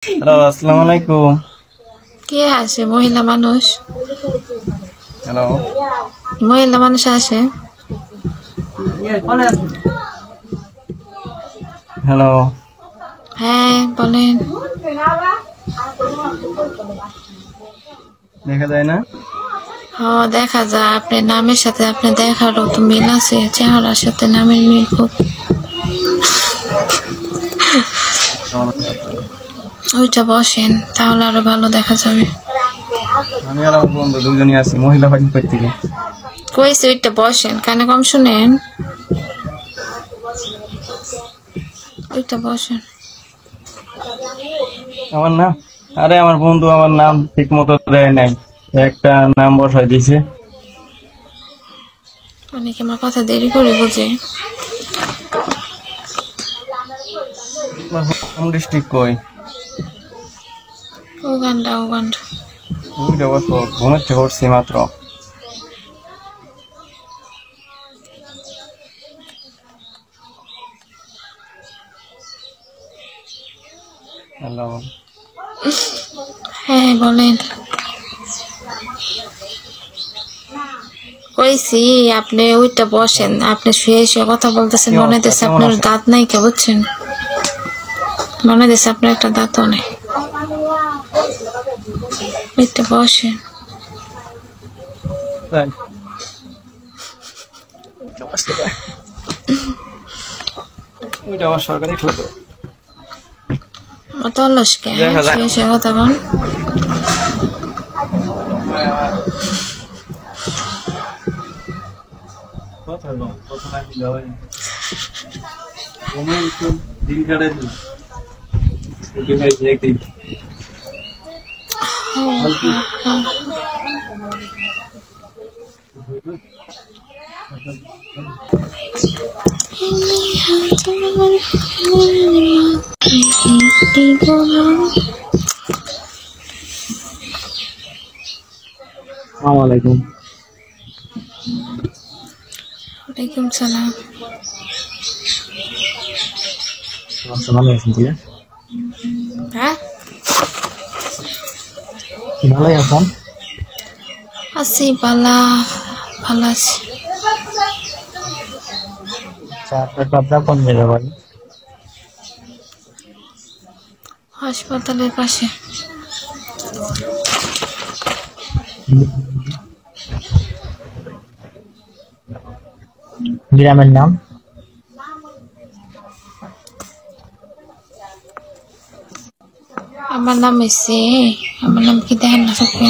Hello, আসসালামু আলাইকুম। কে আসে? মহিলা মানুষ? হ্যালো, মহিলা মানুষ আসে? হ্যালো, হ্যাঁ বলেন। দেখা যায় না? দেখা যায় আপনার নামের সাথে আপনার দেখারও তো মিল আছে, চেহারার সাথে নামের মিল খুব। ওইটা বসেন, তাহলে আরো ভালো দেখা যাবে। আমি আর আমার বন্ধু দুজনই আছি, মহিলা পার্টি থেকে। কইছে ওইটা বসেন, কানে কম শুনেন। ওইটা বসেন। আমার নাম, আরে আমার বন্ধু আমার নাম ঠিক মতো দেয় নাই, একটা নাম বসাই দিয়েছে। অনেকে আমার কথা দেরি করে বুঝে। হোম ডিস্ট্রিক্ট কই? Uganda Uganda. বুঝতে পারছো, ঘুমের থেকে উঠছি মাত্র। হ্যালো, হ্যাঁ বলেন। কইছি আপনি ওইটা বসেন, আপনি শুয়ে শুয়ে কথা বলতেছেন, কি মনে অবস্থা, হচ্ছে কেমন আপনার আছেন? দাঁত নাই কে, বুঝছেন? মনে হচ্ছে আপনার একটা দাঁতও নেই। ওইটা বসেন। তাই? ওইটা আমার সরকারি ঠোঁটো। অত অলস কে? দেখা যায়। শুয়ে শুয়ে কথা বল। দিন কাটাইছি একদিন। আসসালামু আলাইকুম। ওয়ালাইকুম সালাম। ভালো আছেন? ঠিক আছে, হ্যাঁ ভালোই আছেন? আছি বালা, ভালো আছি। আপনার বাচ্চা কোন জায়গা বাড়ি? হাসপাতালের পাশে। গ্রামের নাম? আমার নাম কি দেখেন না চোখে?